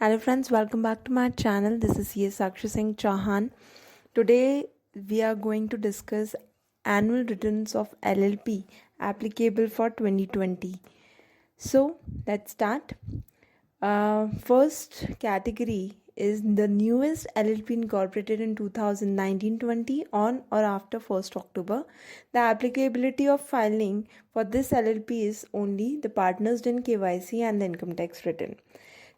Hello friends, welcome back to my channel. This is C.S. Sakshi Singh Chauhan. Today we are going to discuss annual returns of LLP applicable for 2020. So let's start. First category is the newest LLP incorporated in 2019-20 on or after 1st October. The applicability of filing for this LLP is only the partners done KYC and the income tax return.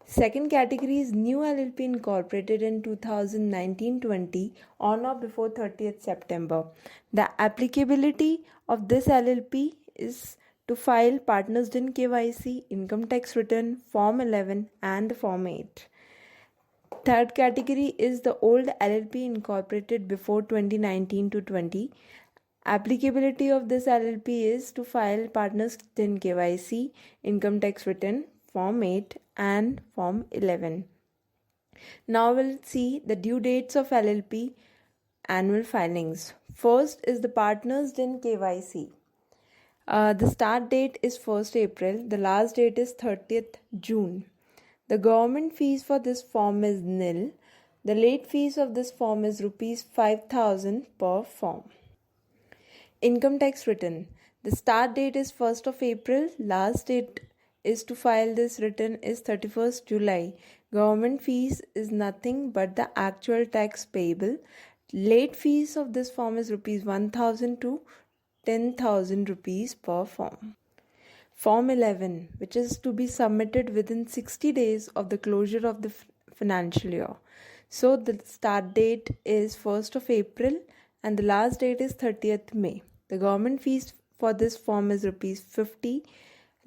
Second category is new LLP incorporated in 2019-20 on or before 30th September. The applicability of this LLP is to file partners done KYC, income tax return, Form 11 and Form 8. Third category is the old LLP incorporated before 2019 to 20. Applicability of this LLP is to file partners done KYC, income tax return, Form 8 and Form 11. Now we'll see the due dates of LLP annual filings. First is the partners done KYC. The start date is 1st April. The last date is 30th June. The government fees for this form is nil. The late fees of this form is rupees 5,000 per form. Income tax return. The start date is 1st of April. Last date is to file this return is 31st July. Government fees is nothing but the actual tax payable. Late fees of this form is rupees 1,000 to 10,000 rupees per form. Form 11, which is to be submitted within 60 days of the closure of the financial year. So the start date is 1st of April and the last date is 30th May. The government fees for this form is rupees 50.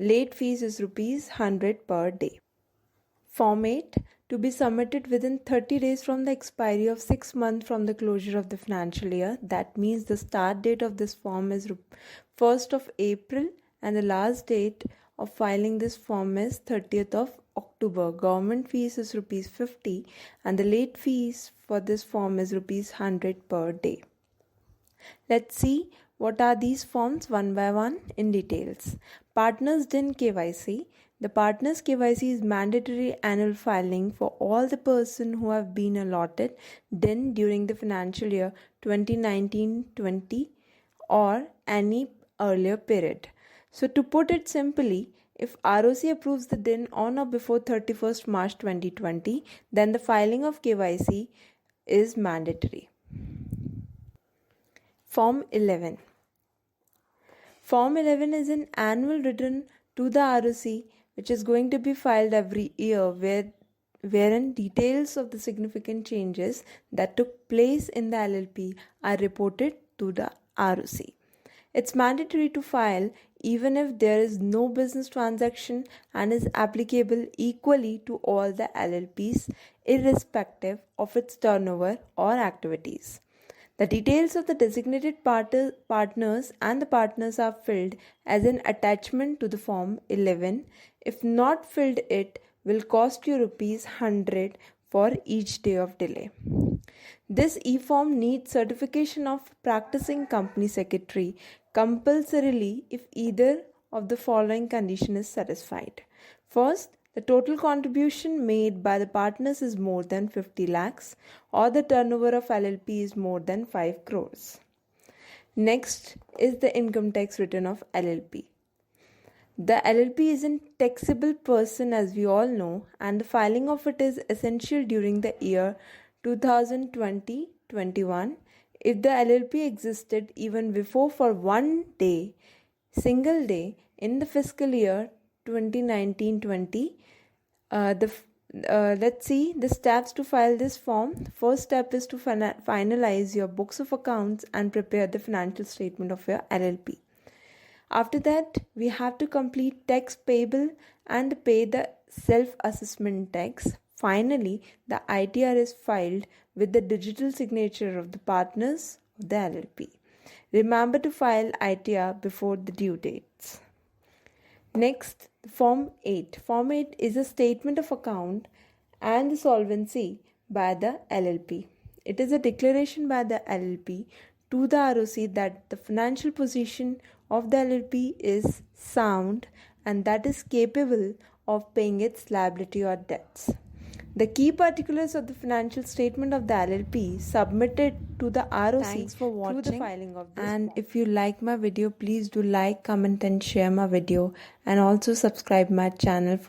Late fees is rupees 100 per day. Form 8 to be submitted within 30 days from the expiry of 6 months from the closure of the financial year. That means the start date of this form is 1st of April and the last date of filing this form is 30th of October. Government fees is rupees 50 and the late fees for this form is rupees 100 per day. Let's see what are these forms one by one in details. Partners done KYC. The partners KYC is mandatory annual filing for all the person who have been allotted done during the financial year 2019-20 or any earlier period. So to put it simply, if ROC approves the DIN on or before 31st March 2020, then the filing of KYC is mandatory. Form 11. Form 11 is an annual return to the ROC which is going to be filed every year wherein details of the significant changes that took place in the LLP are reported to the ROC. It's mandatory to file even if there is no business transaction and is applicable equally to all the LLPs irrespective of its turnover or activities. The details of the designated partners and the partners are filled as an attachment to the Form 11. If not filled, it will cost you rupees 100 for each day of delay. This e-form needs certification of practicing company secretary compulsorily if either of the following condition is satisfied. First, the total contribution made by the partners is more than 50 lakhs or the turnover of LLP is more than 5 crores. Next is the income tax return of LLP. The LLP is a taxable person as we all know and the filing of it is essential during the year 2020-21. If the LLP existed even before for one day, single day in the fiscal year 2019-20, let's see the steps to file this form. The first step is to finalize your books of accounts and prepare the financial statement of your LLP. After that, we have to complete tax payable and pay the self-assessment tax. Finally, the ITR is filed with the digital signature of the partners of the LLP. Remember to file ITR before the due dates. Next, Form 8. Form 8 is a statement of account and the solvency by the LLP. It is a declaration by the LLP to the ROC that the financial position of the LLP is sound and that is capable of paying its liability or debts. The key particulars of the financial statement of the LLP submitted to the ROC. Thanks for watching through the filing of this. And if you like my video, please do like, comment and share my video, and also subscribe my channel.